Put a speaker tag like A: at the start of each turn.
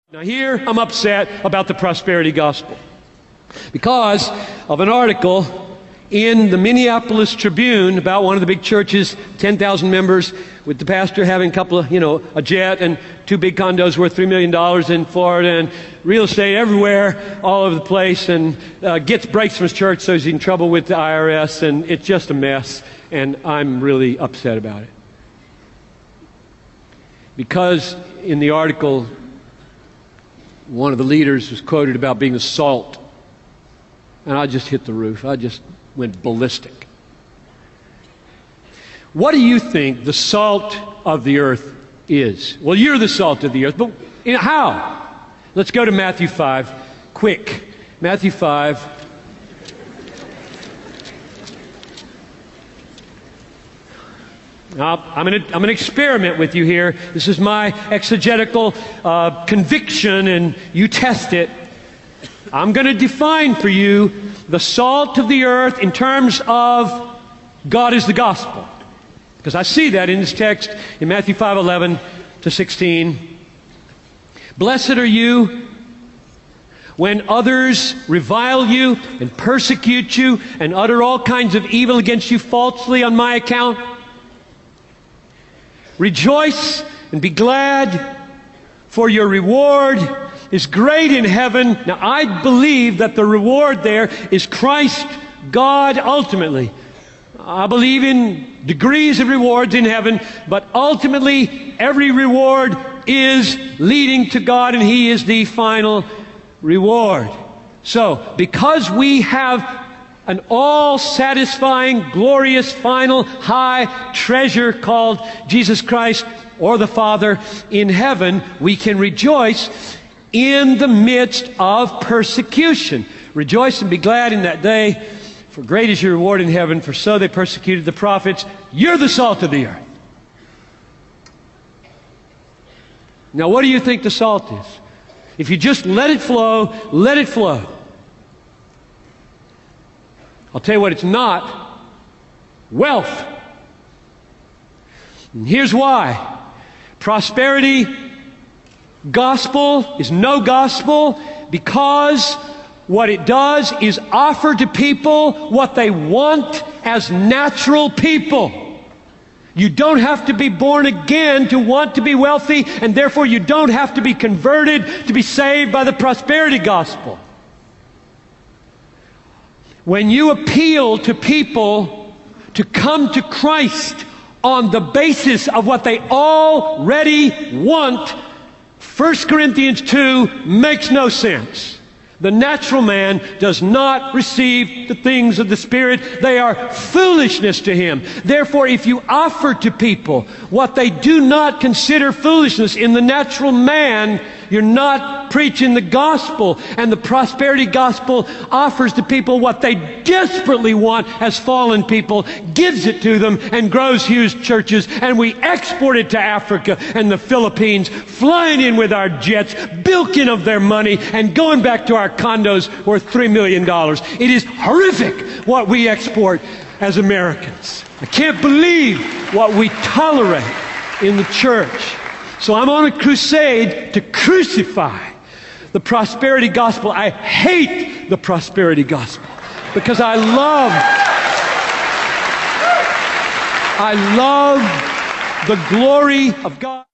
A: Now here I'm upset about the prosperity gospel because of an article in the Minneapolis Tribune about one of the big churches, 10,000 members, with the pastor having a couple of, a jet and two big condos worth $3 million in Florida and real estate everywhere, all over the place, and gets breaks from his church, so he's in trouble with the IRS, and it's just a mess, and I'm really upset about it. Because in the article, one of the leaders was quoted about being the salt, and I just hit the roof. I just went ballistic. What do you think the salt of the earth is? Well, you're the salt of the earth, but how? Let's go to Matthew 5. Quick. Matthew 5. Now, I'm going to experiment with you here. This is my exegetical conviction, and you test it. I'm going to define for you the salt of the earth in terms of God is the gospel. Because I see that in this text in Matthew 5:11 to 16. Blessed are you when others revile you and persecute you and utter all kinds of evil against you falsely on my account. Rejoice and be glad, for your reward is great in heaven. Now, I believe that the reward there is Christ, God, ultimately. I believe in degrees of rewards in heaven, but ultimately every reward is leading to God, and He is the final reward. So, because we have an all-satisfying, glorious, final, high treasure called Jesus Christ or the Father in heaven, we can rejoice in the midst of persecution. Rejoice and be glad in that day, for great is your reward in heaven, for so they persecuted the prophets. You're the salt of the earth. Now, what do you think the salt is? If you just let it flow, let it flow. I'll tell you what it's not. Wealth. And here's why. Prosperity gospel is no gospel because what it does is offer to people what they want as natural people. You don't have to be born again to want to be wealthy, and therefore you don't have to be converted to be saved by the prosperity gospel. When you appeal to people to come to Christ on the basis of what they already want, 1 Corinthians 2 makes no sense. The natural man does not receive the things of the Spirit. They are foolishness to him. Therefore, if you offer to people what they do not consider foolishness in the natural man, you're not preaching the gospel. And the prosperity gospel offers to people what they desperately want as fallen people, gives it to them, and grows huge churches. And we export it to Africa and the Philippines, flying in with our jets, bilking of their money, and going back to our condos worth $3 million. It is horrific what we export as Americans. I can't believe what we tolerate in the church. So I'm on a crusade to crucify the prosperity gospel. I hate the prosperity gospel because I love the glory of God.